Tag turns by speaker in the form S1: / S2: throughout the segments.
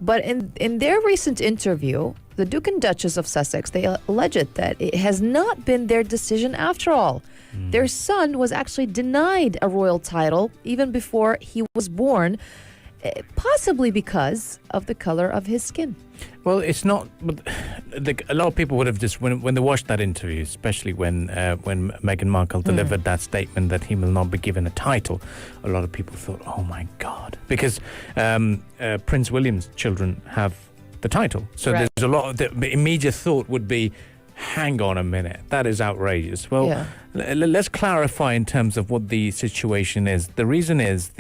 S1: But in their recent interview, the Duke and Duchess of Sussex, they alleged that it has not been their decision after all. Their son was actually denied a royal title even before he was born, possibly because of the color of his skin.
S2: Well, it's not. A lot of people would have just, when they watched that interview, especially when Meghan Markle delivered that statement that he will not be given a title, a lot of people thought, "Oh my God," because Prince William's children have the title. So
S1: Right.
S2: there's a lot of the immediate thought would be, hang on a minute, that is outrageous. Well, let's clarify in terms of what the situation is. The reason is,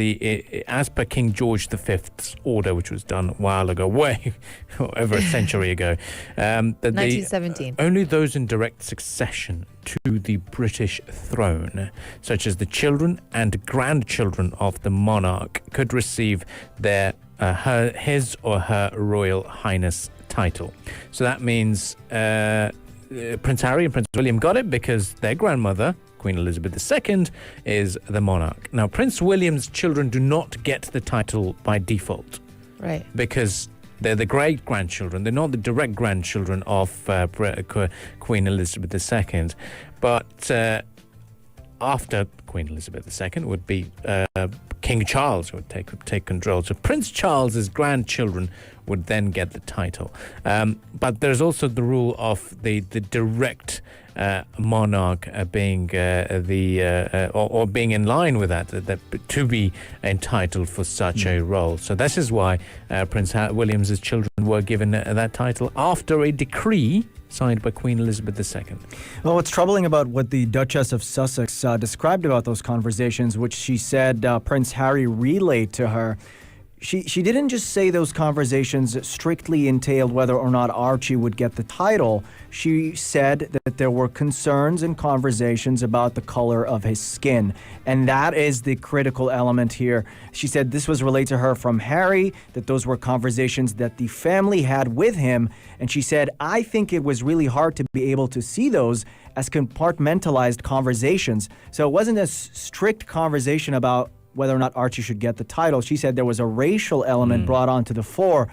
S2: as per King George V's order, which was done a while ago, way over a century ago, that
S1: 1917.
S2: only those in direct succession to the British throne, such as the children and grandchildren of the monarch, could receive his or her Royal Highness title. So that means Prince Harry and Prince William got it because their grandmother, Queen Elizabeth II, is the monarch. Now, Prince William's children do not get the title by default.
S1: Right.
S2: Because they're the great-grandchildren. They're not the direct grandchildren of Queen Elizabeth II. But after Queen Elizabeth II would be King Charles who would take control. So Prince Charles's grandchildren would then get the title. But there's also the rule of the direct monarch being or being in line with that to be entitled for such a role. So this is why Prince William's children were given that title after a decree signed by Queen Elizabeth II.
S3: Well, what's troubling about what the Duchess of Sussex described about those conversations, which she said Prince Harry relayed to her, she didn't just say those conversations strictly entailed whether or not Archie would get the title. She said that there were concerns and conversations about the color of his skin. And that is the critical element here. She said this was relayed to her from Harry, that those were conversations that the family had with him. And she said, I think it was really hard to be able to see those as compartmentalized conversations. So it wasn't a strict conversation about whether or not Archie should get the title. She said there was a racial element brought onto the fore,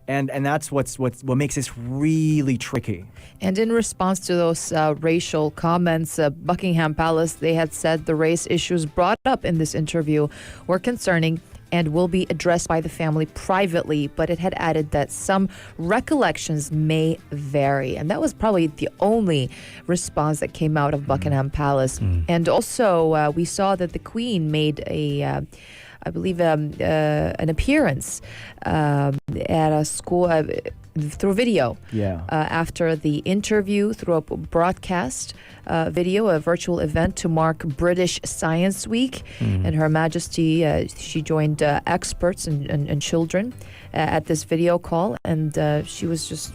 S3: and that's what makes this really tricky.
S1: And in response to those racial comments, Buckingham Palace, they had said the race issues brought up in this interview were concerning and will be addressed by the family privately, but it had added that some recollections may vary. And that was probably the only response that came out of Buckingham Palace. And also, we saw that the Queen made I believe, an appearance at a school through video. After the interview, through a broadcast video, a virtual event to mark British Science Week. And Her Majesty, she joined experts and children at this video call, and she was just,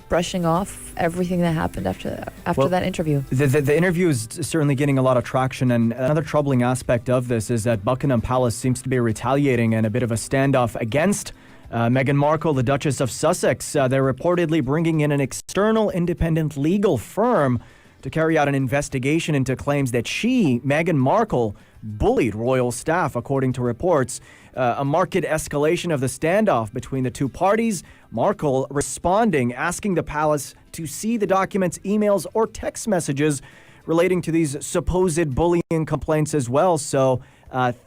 S1: brushing off everything that happened after that interview.
S3: The interview is certainly getting a lot of traction, and another troubling aspect of this is that Buckingham Palace seems to be retaliating in a bit of a standoff against Meghan Markle, the Duchess of Sussex. They're reportedly bringing in an external independent legal firm to carry out an investigation into claims that Meghan Markle, bullied royal staff, according to reports. A marked escalation of the standoff between the two parties. Markle responding, asking the palace to see the documents, emails, or text messages relating to these supposed bullying complaints as well. So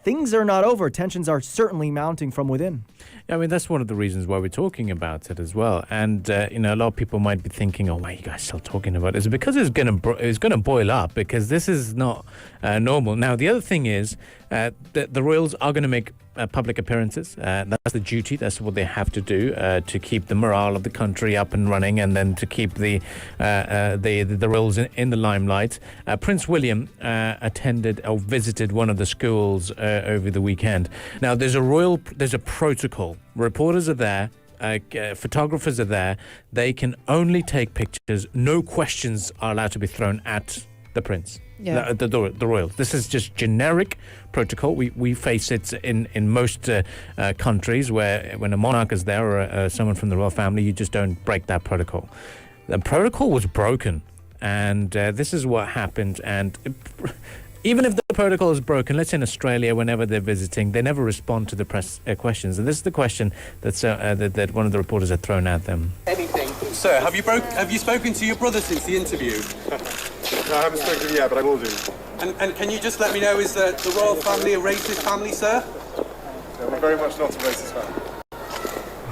S3: things are not over. Tensions are certainly mounting from within.
S2: I mean, that's one of the reasons why we're talking about it as well. And, a lot of people might be thinking, oh, why are you guys still talking about it? It's because it's going to boil up, because this is not normal. Now, the other thing is the royals are going to make public appearances. That's the duty. That's what they have to do to keep the morale of the country up and running, and then to keep the royals in the limelight. Prince William attended or visited one of the schools over the weekend. Now, there's a protocol. Reporters are there. Photographers are there. They can only take pictures. No questions are allowed to be thrown at the prince. The royals. This is just generic protocol. We face it in most countries where when a monarch is there or someone from the royal family, you just don't break that protocol. The protocol was broken, and this is what happened. And Even if the protocol is broken, let's say in Australia, whenever they're visiting, they never respond to the press questions. And this is the question that one of the reporters had thrown at them.
S4: Anything. Sir, have you spoken to your brother since the interview?
S5: No, I haven't spoken yet, but I will do.
S4: And can you just let me know, is the royal family a racist family, sir?
S5: No, we're very much not a racist family.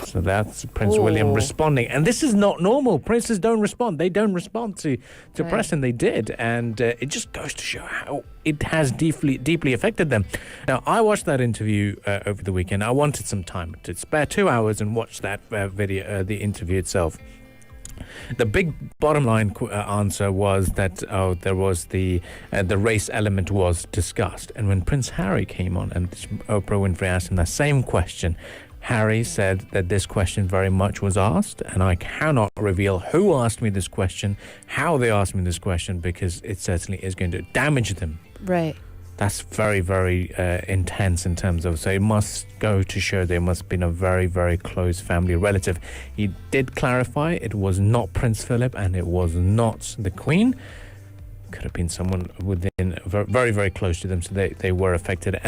S2: So that's Prince William responding. And this is not normal. Princes don't respond. They don't respond to press, and they did. And it just goes to show how it has deeply affected them. Now, I watched that interview over the weekend. I wanted some time to spare 2 hours and watch that video, the interview itself. The big bottom line answer was that there was the race element was discussed. And when Prince Harry came on and Oprah Winfrey asked him that same question, Harry said that this question very much was asked, and I cannot reveal who asked me this question, how they asked me this question, because it certainly is going to damage them.
S1: Right.
S2: That's very, very intense in terms of, so it must go to show they must have been a very, very close family relative. He did clarify it was not Prince Philip and it was not the Queen. Could have been someone within very, very close to them, so they were affected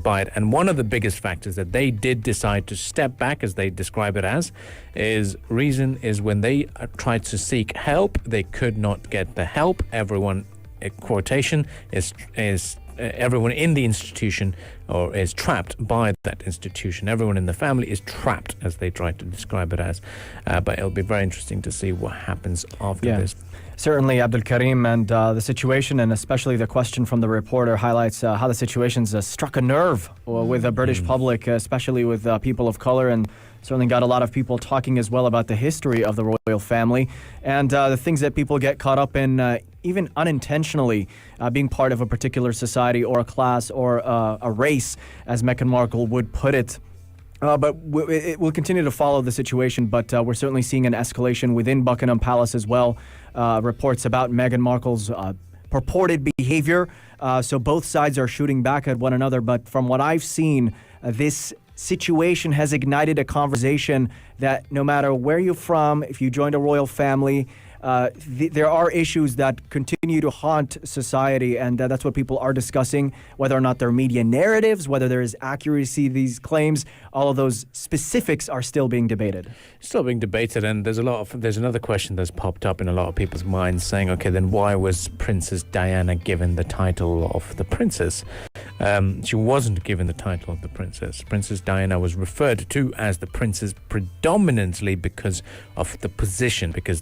S2: by it. And one of the biggest factors that they did decide to step back, as they describe it as, is when they tried to seek help, they could not get the help. Everyone, quotation, is everyone in the institution or is trapped by that institution. Everyone in the family is trapped, as they tried to describe it as. But it'll be very interesting to see what happens after this.
S3: Certainly, Abdul Karim, and the situation, and especially the question from the reporter, highlights how the situation's struck a nerve with the British public, especially with people of color, and certainly got a lot of people talking as well about the history of the royal family and the things that people get caught up in, even unintentionally, being part of a particular society or a class or a race, as Meghan Markle would put it. But we'll continue to follow the situation, but we're certainly seeing an escalation within Buckingham Palace as well. Reports about Meghan Markle's purported behavior. So both sides are shooting back at one another. But from what I've seen, this situation has ignited a conversation that no matter where you're from, if you joined a royal family, there are issues that continue to haunt society, and that's what people are discussing, whether or not they're media narratives, whether there is accuracy to these claims. All of those specifics are still being debated.
S2: Still being debated, and there's another question that's popped up in a lot of people's minds saying, okay, then why was Princess Diana given the title of the princess? She wasn't given the title of the princess. Princess Diana was referred to as the princess predominantly because of the position, because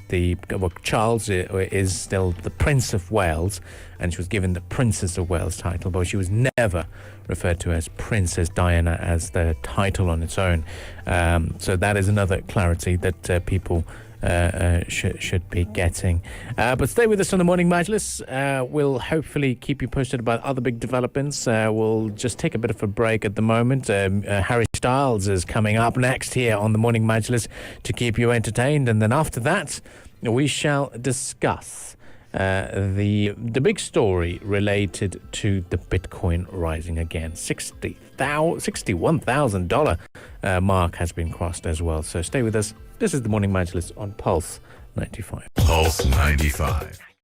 S2: Charles is still the Prince of Wales, and she was given the Princess of Wales title, but she was never referred to as Princess Diana as the title on its own. So that is another clarity that people should be getting. But stay with us on the Morning Majlis. We'll hopefully keep you posted about other big developments. We'll just take a bit of a break at the moment. Harry Styles is coming up next here on the Morning Majlis to keep you entertained, and then after that we shall discuss the big story related to the Bitcoin rising again. $61,000 mark has been crossed as well. So stay with us. This is the Morning Majlis on Pulse 95.
S6: Pulse 95.